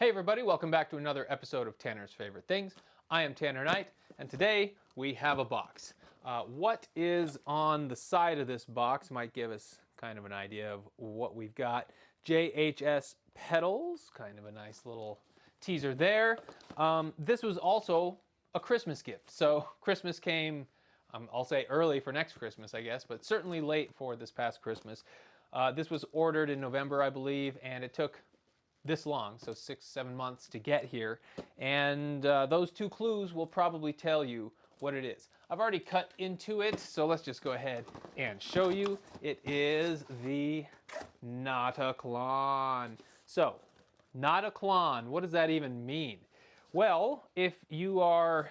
Hey everybody, welcome back to another episode of Tanner's Favorite Things. I am Tanner Knight, and today we have a box. What is on the side of this box might give us kind of an idea of what we've got. JHS pedals, kind of a nice little teaser there. This was also a Christmas gift. So Christmas came, I'll say early for next Christmas, I guess, but certainly late for this past Christmas. This was ordered in November, I believe, and it took this long, so 6-7 months to get here, and those two clues will probably tell you what it is. I've already cut into it, so let's just go ahead and show you. It is the Notaklon. So, Notaklon, what does that even mean? Well, if you are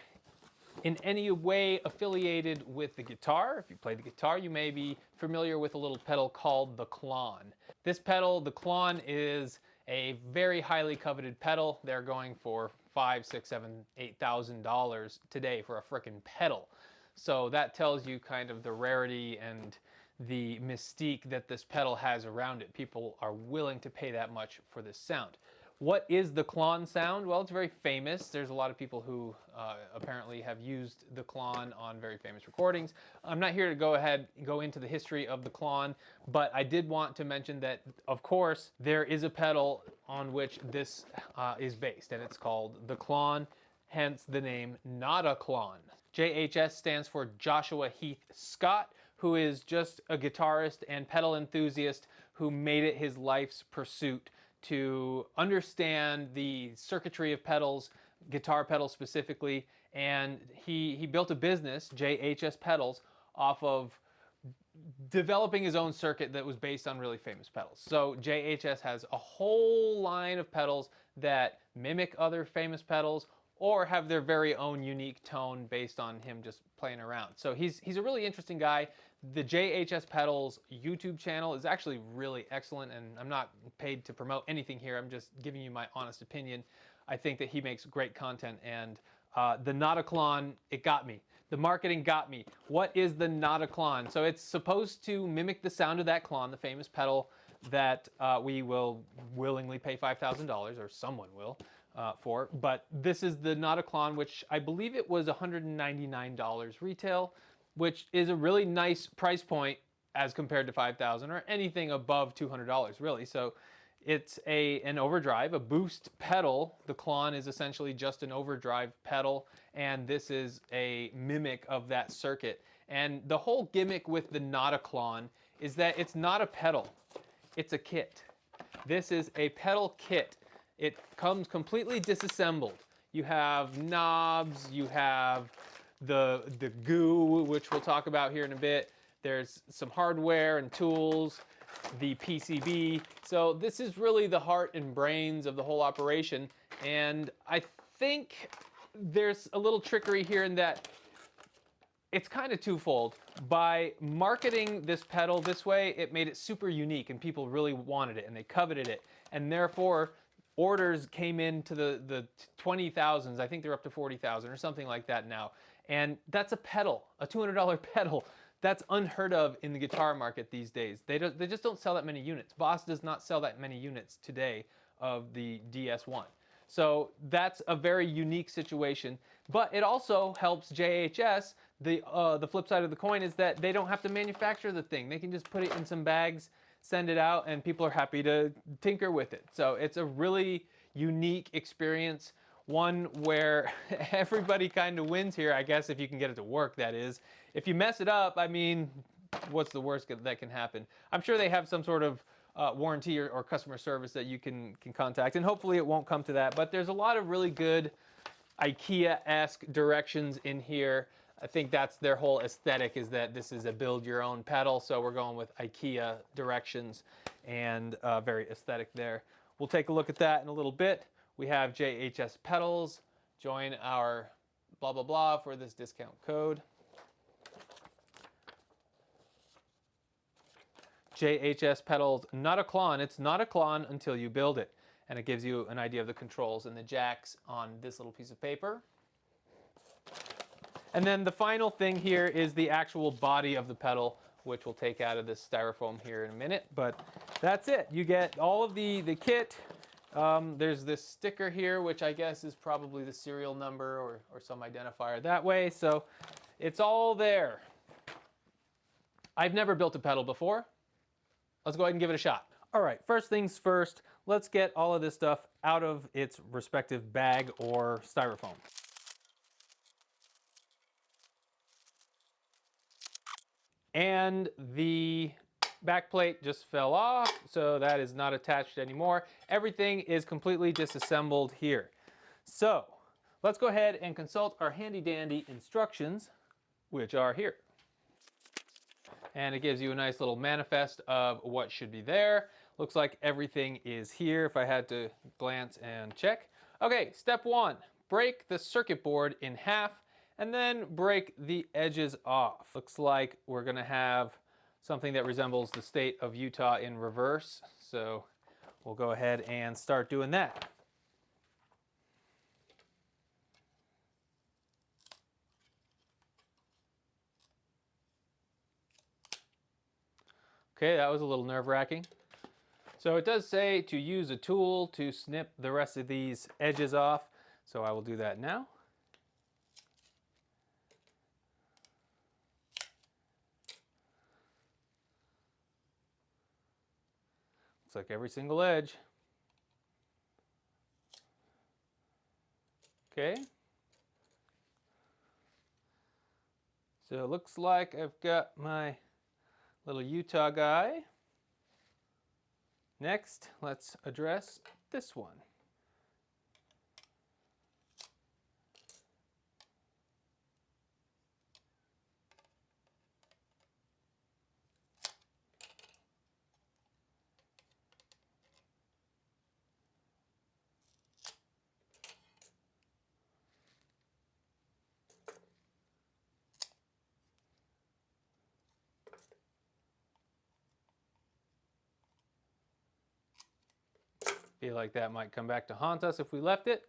in any way affiliated with the guitar, if you play the guitar, you may be familiar with a little pedal called the Klon. This pedal, the Klon, is a very highly coveted pedal. They're going for $5,000, $6,000, $7,000, $8,000 today for a frickin' pedal. So that tells you kind of the rarity and the mystique that this pedal has around it. People are willing to pay that much for this sound. What is the Klon sound? Well, it's very famous. There's a lot of people who apparently have used the Klon on very famous recordings. I'm not here to go into the history of the Klon, but I did want to mention that, of course, there is a pedal on which this is based, and it's called the Klon, hence the name Notaklon. JHS stands for Joshua Heath Scott, who is just a guitarist and pedal enthusiast who made it his life's pursuit to understand the circuitry of pedals, guitar pedals specifically, and he built a business, JHS Pedals, off of developing his own circuit that was based on really famous pedals. So JHS has a whole line of pedals that mimic other famous pedals or have their very own unique tone based on him just playing around. So he's a really interesting guy. The JHS Pedals YouTube channel is actually really excellent, and I'm not paid to promote anything here. I'm just giving you my honest opinion. I think that he makes great content, and the Notaklon, it got me. The marketing got me. What is the Notaklon? So it's supposed to mimic the sound of that Klon, the famous pedal that we will willingly pay $5,000, or someone will, for. But this is the Notaklon, which I believe it was $199 retail, which is a really nice price point as compared to $5,000 or anything above $200 really. So it's an overdrive, a boost pedal. The Klon is essentially just an overdrive pedal, and this is a mimic of that circuit. And the whole gimmick with the Notaklon is that it's not a pedal, it's a kit. This is a pedal kit. It comes completely disassembled. You have knobs, you have the goo, which we'll talk about here in a bit. There's some hardware and tools, the PCB. So this is really the heart and brains of the whole operation. And I think there's a little trickery here in that it's kind of twofold. By marketing this pedal this way, it made it super unique, and people really wanted it and they coveted it. And therefore, orders came into the 20,000s. I think they're up to 40,000 or something like that now. And that's a pedal, a $200 pedal. That's unheard of in the guitar market these days. They just don't sell that many units. Boss does not sell that many units today of the DS1. So that's a very unique situation. But it also helps JHS. The flip side of the coin is that they don't have to manufacture the thing. They can just put it in some bags, send it out, and people are happy to tinker with it. So it's a really unique experience, one where everybody kind of wins here, I guess, if you can get it to work, that is. If you mess it up, I mean, what's the worst that can happen? I'm sure they have some sort of warranty or customer service that you can contact, and hopefully it won't come to that. But there's a lot of really good IKEA-esque directions in here. I think that's their whole aesthetic, is that this is a build-your-own pedal, so we're going with IKEA directions, and very aesthetic there. We'll take a look at that in a little bit. We have JHS Pedals. Join our blah, blah, blah for this discount code. JHS Pedals Notaklon. It's not a Klon until you build it. And it gives you an idea of the controls and the jacks on this little piece of paper. And then the final thing here is the actual body of the pedal, which we'll take out of this styrofoam here in a minute. But that's it. You get all of the kit, There's this sticker here, which I guess is probably the serial number or some identifier that way. So it's all there. I've never built a pedal before. Let's go ahead and give it a shot. All right, first things first, let's get all of this stuff out of its respective bag or styrofoam. And the back plate just fell off, so that is not attached anymore. Everything is completely disassembled here. So let's go ahead and consult our handy dandy instructions, which are here. And it gives you a nice little manifest of what should be there. Looks like everything is here if I had to glance and check. Okay, step one, break the circuit board in half and then break the edges off. Looks like we're gonna have something that resembles the state of Utah in reverse. So we'll go ahead and start doing that. Okay, that was a little nerve-wracking. So it does say to use a tool to snip the rest of these edges off. So I will do that now. Looks like every single edge. Okay. So it looks like I've got my little Utah guy. Next, let's address this one. Feel like that might come back to haunt us if we left it.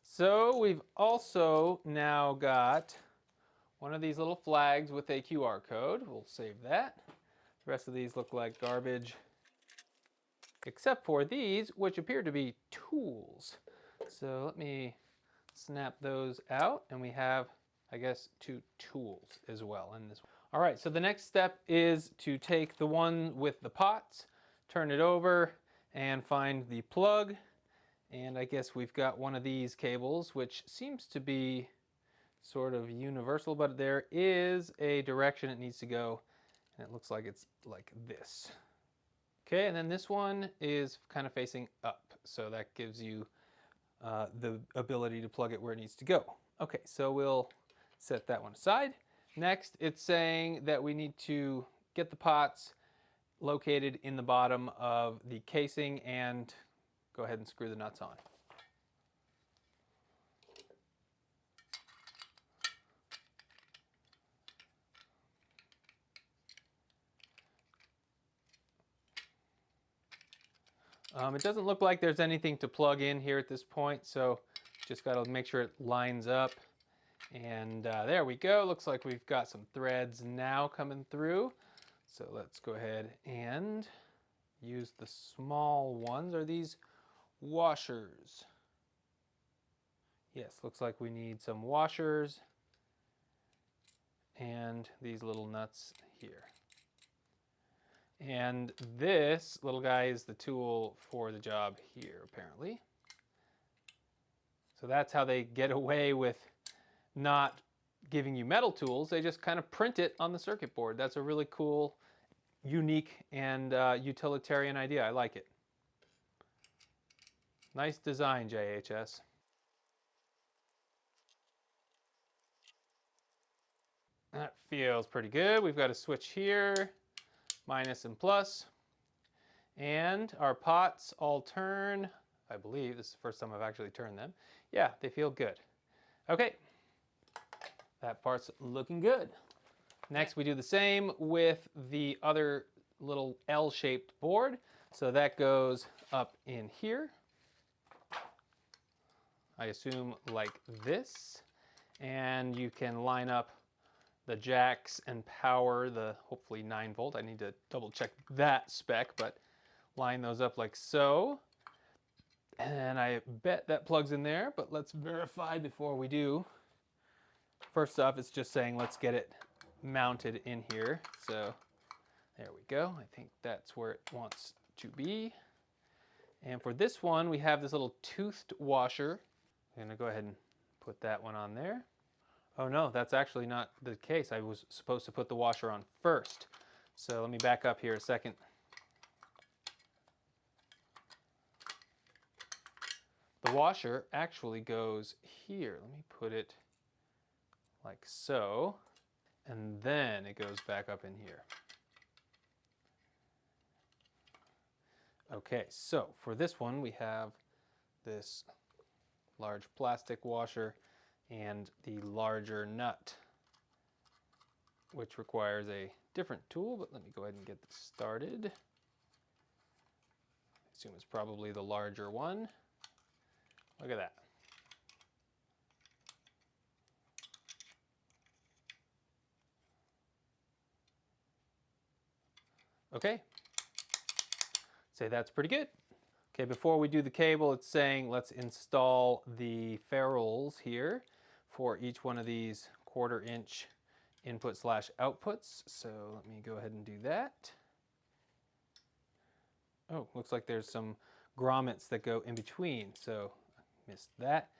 So we've also now got one of these little flags with a QR code. We'll save that. The rest of these look like garbage, except for these, which appear to be tools. So let me snap those out, and we have, I guess, 2 tools as well in this one. All right, so the next step is to take the one with the pots, turn it over, and find the plug. And I guess we've got one of these cables, which seems to be sort of universal, but there is a direction it needs to go, and it looks like it's like this. Okay, and then this one is kind of facing up, so that gives you the ability to plug it where it needs to go. Okay, so we'll set that one aside. Next, it's saying that we need to get the pots located in the bottom of the casing and go ahead and screw the nuts on. It doesn't look like there's anything to plug in here at this point, so just got to make sure it lines up. And there we go. Looks like we've got some threads now coming through. So let's go ahead and use the small ones. Are these washers? Yes, looks like we need some washers and these little nuts here. And this little guy is the tool for the job here, apparently. So that's how they get away with not giving you metal tools. They just kind of print it on the circuit board. That's a really cool, unique, and utilitarian idea. I like it. Nice design, JHS. That feels pretty good. We've got a switch here, minus and plus. And our pots all turn. I believe this is the first time I've actually turned them. Yeah, they feel good. Okay, that part's looking good. Next, we do the same with the other little L-shaped board. So that goes up in here. I assume like this. And you can line up the jacks and power the hopefully 9-volt. I need to double check that spec, but line those up like so. And I bet that plugs in there, but let's verify before we do. First off, it's just saying let's get it mounted in here. So there we go. I think that's where it wants to be. And for this one, we have this little toothed washer. I'm gonna go ahead and put that one on there. Oh no, that's actually not the case. I was supposed to put the washer on first. So let me back up here a second. The washer actually goes here. Let me put it like so, and then it goes back up in here. Okay, so for this one we have this large plastic washer and the larger nut, which requires a different tool, but let me go ahead and get this started. I assume it's probably the larger one. Look at that. Okay. Say that's pretty good. Okay, before we do the cable, it's saying let's install the ferrules here for each one of these 1/4 inch input/outputs. So let me go ahead and do that. Oh, looks like there's some grommets that go in between, so I missed that.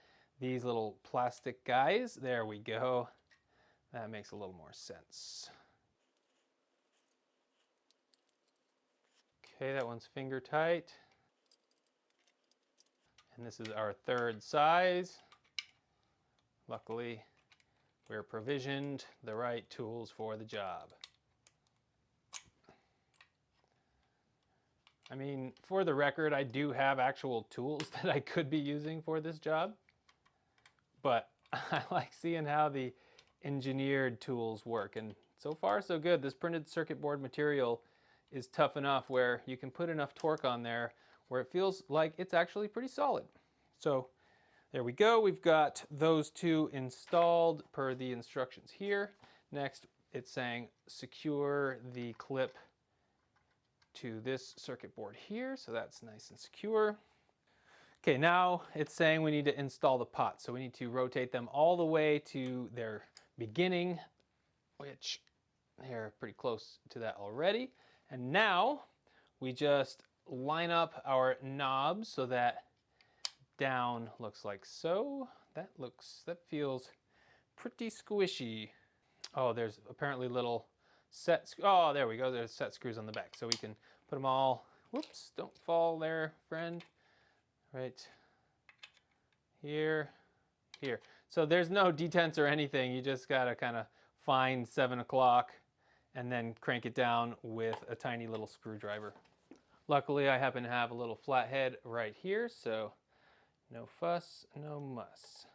These little plastic guys, there we go. That makes a little more sense. Okay, that one's finger tight. And this is our 3rd size. Luckily, we're provisioned the right tools for the job. I mean, for the record, I do have actual tools that I could be using for this job, but I like seeing how the engineered tools work, and so far so good. This printed circuit board material is tough enough where you can put enough torque on there where it feels like it's actually pretty solid. So there we go. We've got those two installed per the instructions here. Next, it's saying secure the clip to this circuit board here, so that's nice and secure. Okay, now it's saying we need to install the pots, so we need to rotate them all the way to their beginning, which they're pretty close to that already. And now we just line up our knobs so that down looks like so. That feels pretty squishy. Oh, there's apparently little oh, there we go. There's set screws on the back, so we can put them all. Whoops, don't fall there, friend. Right here, here. So there's no detents or anything. You just gotta kind of find 7 o'clock and then crank it down with a tiny little screwdriver. Luckily, I happen to have a little flathead right here, so no fuss, no muss.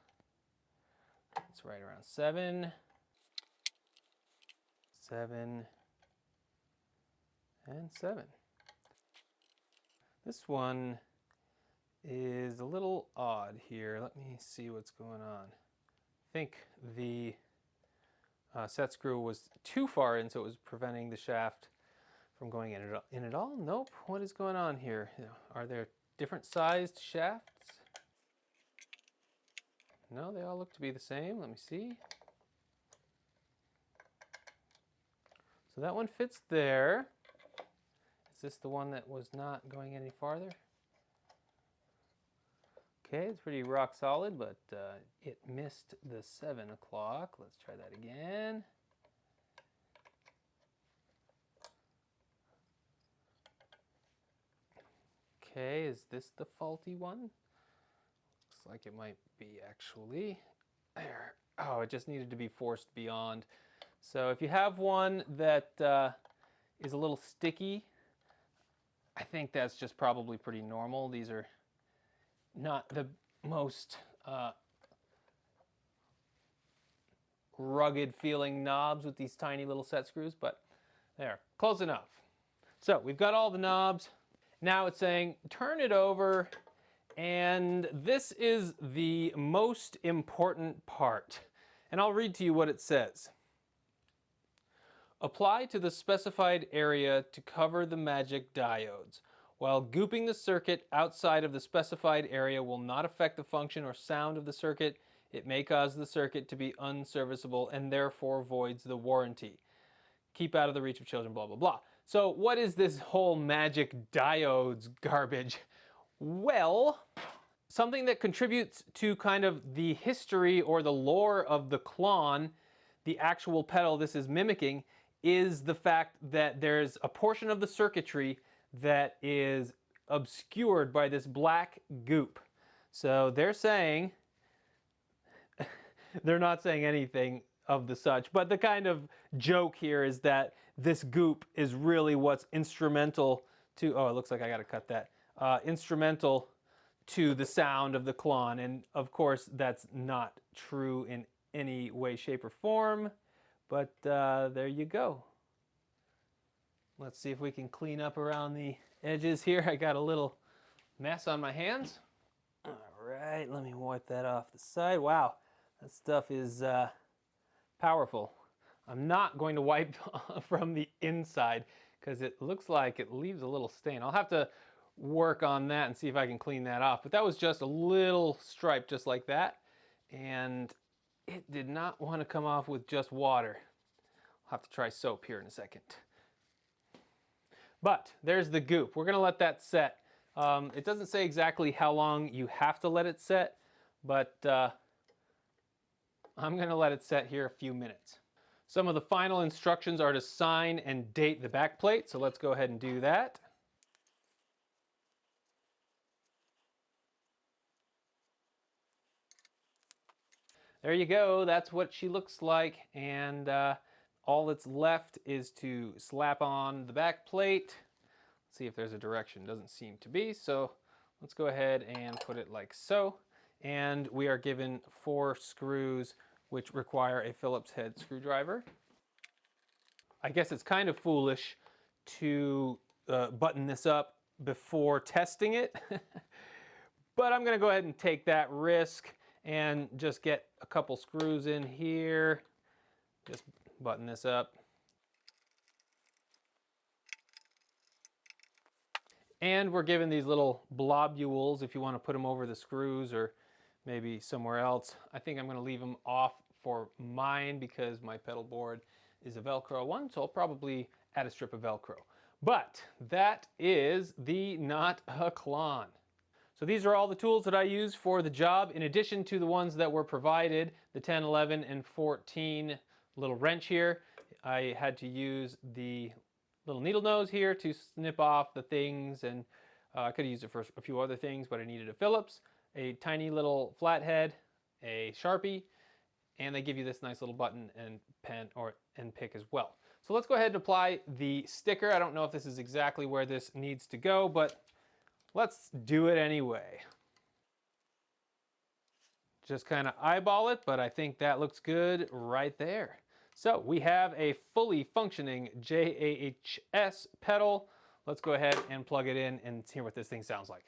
It's right around 7. 7 and 7. This one is a little odd here. Let me see what's going on. I think the set screw was too far in, so it was preventing the shaft from going in at all. Nope. What is going on here? Are there different sized shafts? No, they all look to be the same. Let me see. So that one fits there. Is this the one that was not going any farther? Okay, it's pretty rock solid, but it missed the 7 o'clock. Let's try that again. Okay, is this the faulty one? Looks like it might be actually. There. Oh, it just needed to be forced beyond. So if you have one that is a little sticky, I think that's just probably pretty normal. These are not the most rugged feeling knobs with these tiny little set screws, but there, close enough. So we've got all the knobs. Now it's saying turn it over, and this is the most important part. And I'll read to you what it says. Apply to the specified area to cover the magic diodes. While gooping the circuit outside of the specified area will not affect the function or sound of the circuit, it may cause the circuit to be unserviceable and therefore voids the warranty. Keep out of the reach of children, blah, blah, blah. So what is this whole magic diodes garbage? Well, something that contributes to kind of the history or the lore of the Klon, the actual pedal this is mimicking, is the fact that there's a portion of the circuitry that is obscured by this black goop. So they're saying, they're not saying anything of the such, but the kind of joke here is that this goop is really what's instrumental to, oh, it looks like I gotta cut that, instrumental to the sound of the Klon. And of course, that's not true in any way, shape, or form, but there you go. Let's see if we can clean up around the edges here. I got a little mess on my hands. All right, let me wipe that off the side. Wow, that stuff is powerful. I'm not going to wipe from the inside because it looks like it leaves a little stain. I'll have to work on that and see if I can clean that off. But that was just a little stripe just like that. And it did not want to come off with just water. I'll have to try soap here in a second. But there's the goop. We're going to let that set. It doesn't say exactly how long you have to let it set, but I'm going to let it set here a few minutes. Some of the final instructions are to sign and date the back plate, so let's go ahead and do that. There you go, that's what she looks like, and all that's left is to slap on the back plate. Let's see if there's a direction. Doesn't seem to be, so let's go ahead and put it like so. And we are given 4 screws which require a Phillips head screwdriver. I guess it's kind of foolish to button this up before testing it, but I'm gonna go ahead and take that risk and just get a couple screws in here. Just button this up. And we're given these little blobules if you want to put them over the screws or maybe somewhere else. I think I'm going to leave them off for mine because my pedal board is a Velcro one, so I'll probably add a strip of Velcro. But that is the Notaklon. So these are all the tools that I use for the job, in addition to the ones that were provided, the 10, 11, and 14 little wrench here. I had to use the little needle nose here to snip off the things, and I could have used it for a few other things, but I needed a Phillips, a tiny little flathead, a Sharpie, and they give you this nice little button and pen and pick as well. So let's go ahead and apply the sticker. I don't know if this is exactly where this needs to go, but let's do it anyway. Just kind of eyeball it, but I think that looks good right there. So we have a fully functioning JHS pedal. Let's go ahead and plug it in and hear what this thing sounds like.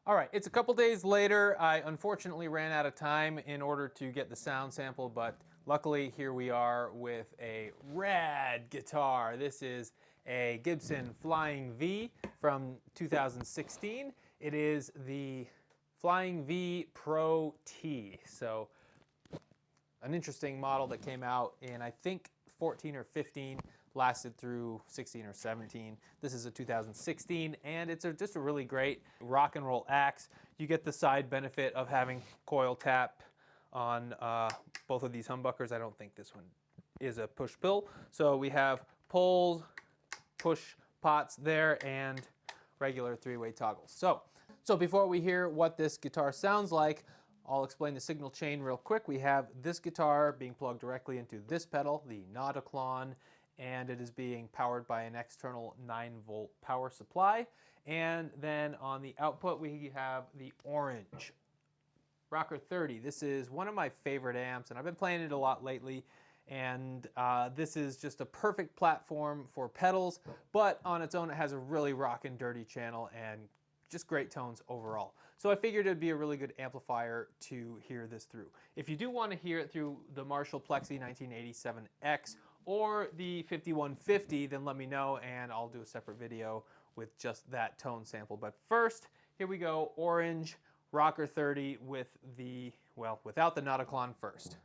All right, it's a couple days later. I unfortunately ran out of time in order to get the sound sample, but luckily here we are with a rad guitar. This is a Gibson Flying V from 2016. It is the Flying V Pro T. So an interesting model that came out in, I think, 14 or 15, lasted through 16 or 17. This is a 2016, and it's just a really great rock and roll axe. You get the side benefit of having coil tap on both of these humbuckers. I don't think this one is a push-pull. So we have pulls, push pots there, and regular 3-way toggles. So before we hear what this guitar sounds like, I'll explain the signal chain real quick. We have this guitar being plugged directly into this pedal, the Notaklon, and it is being powered by an external 9-volt power supply. And then on the output, we have the orange Rocker 30. This is one of my favorite amps, and I've been playing it a lot lately. And this is just a perfect platform for pedals, but on its own, it has a really rockin' dirty channel and just great tones overall. So I figured it'd be a really good amplifier to hear this through. If you do want to hear it through the Marshall Plexi 1987X or the 5150, then let me know and I'll do a separate video with just that tone sample. But first, here we go, orange rocker 30 with the, well, without the Notaklon first.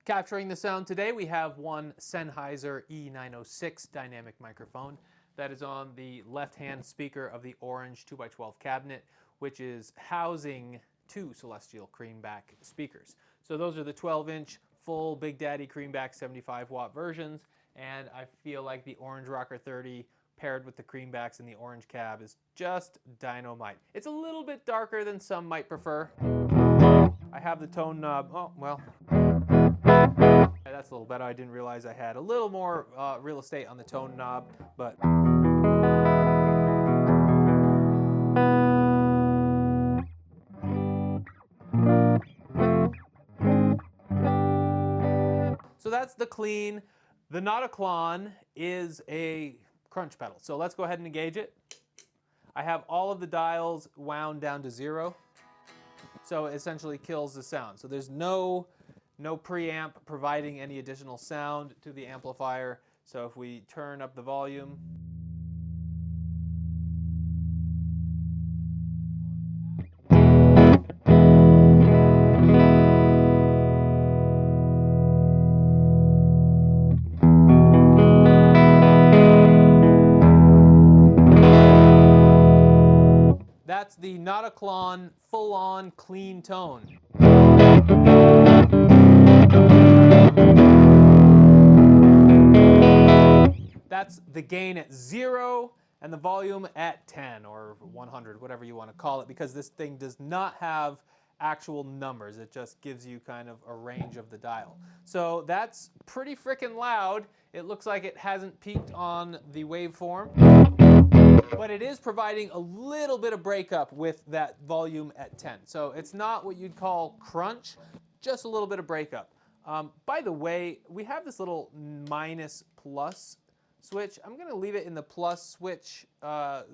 Capturing the sound today, we have one Sennheiser E906 dynamic microphone that is on the left-hand speaker of the orange 2x12 cabinet, which is housing two Celestial Creamback speakers. So those are the 12-inch full Big Daddy Creamback 75-watt versions, and I feel like the orange rocker 30 paired with the Creambacks in the orange cab is just dynamite. It's a little bit darker than some might prefer. I have the tone knob, oh, well, that's a little better. I didn't realize I had a little more real estate on the tone knob, but so that's the clean. The Notaklon is a crunch pedal. So let's go ahead and engage it. I have all of the dials wound down to 0. So it essentially kills the sound. So there's no preamp providing any additional sound to the amplifier. So if we turn up the volume, that's the Notaklon full-on clean tone. That's the gain at 0 and the volume at 10 or 100, whatever you want to call it, because this thing does not have actual numbers. It just gives you kind of a range of the dial. So that's pretty freaking loud. It looks like it hasn't peaked on the waveform, but it is providing a little bit of breakup with that volume at 10. So it's not what you'd call crunch, just a little bit of breakup. By the way, we have this little minus plus switch. I'm going to leave it in the plus switch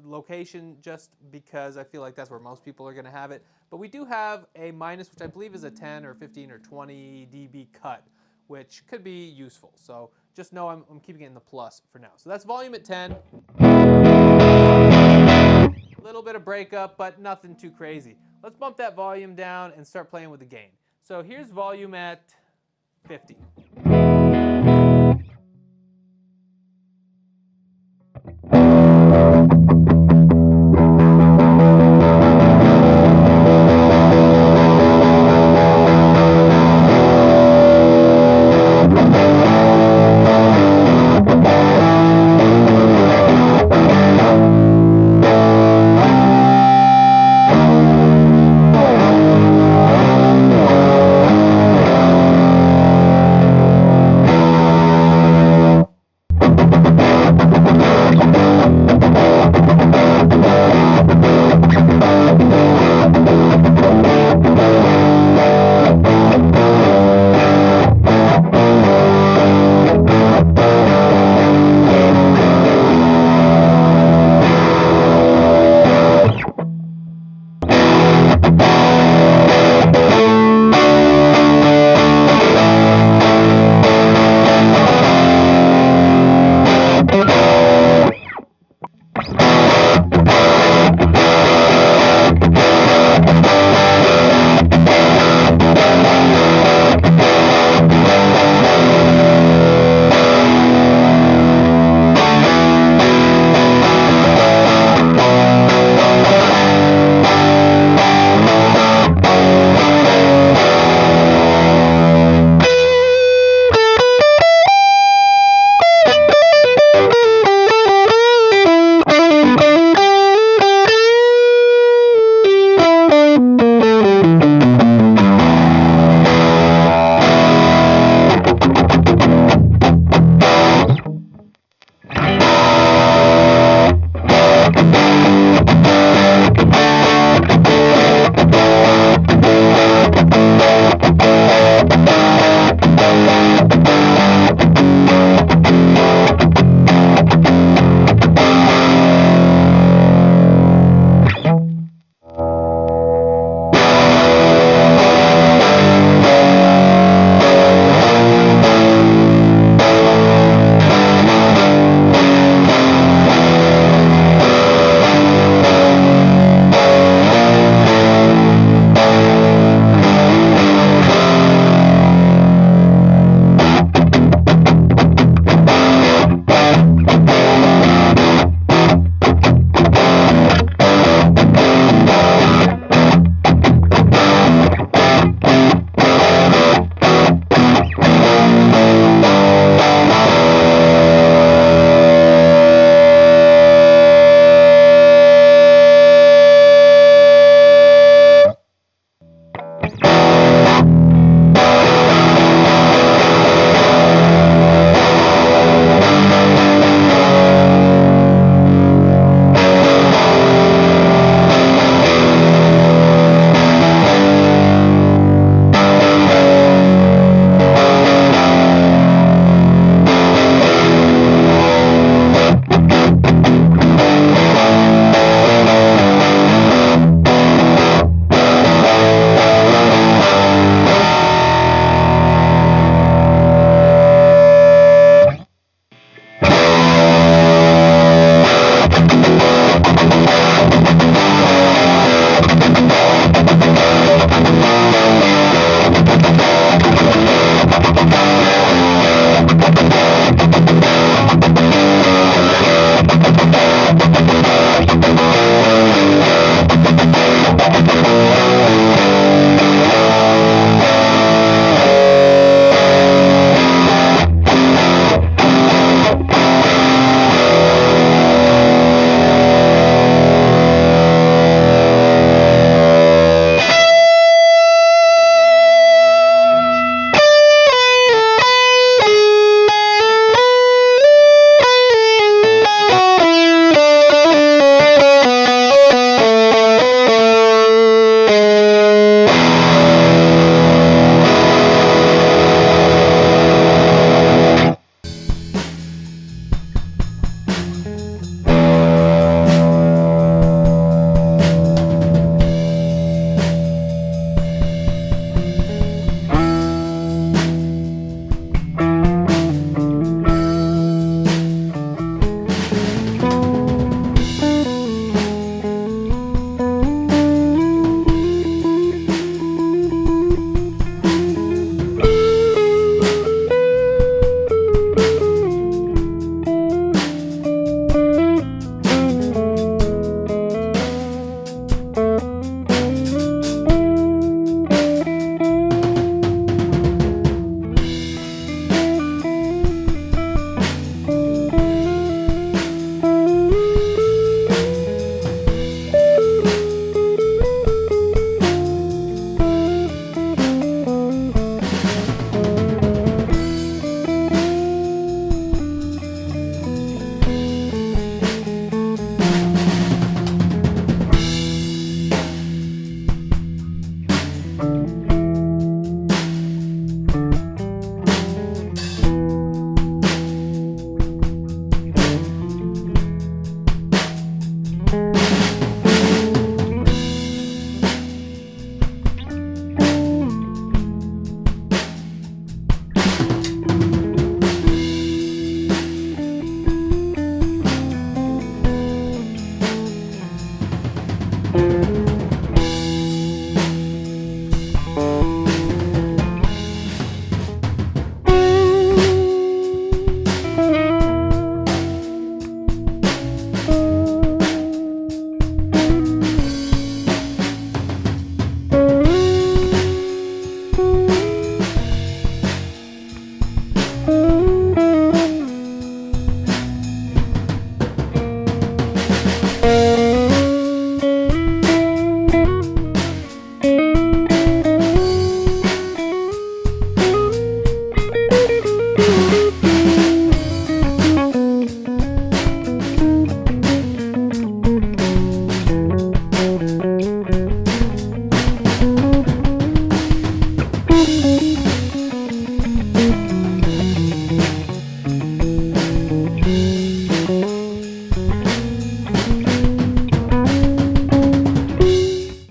location just because I feel like that's where most people are going to have it. But we do have a minus, which I believe is a 10 or 15 or 20 dB cut, which could be useful. So just know I'm keeping it in the plus for now. So that's volume at 10. A little bit of breakup, but nothing too crazy. Let's bump that volume down and start playing with the gain. So here's volume at 50.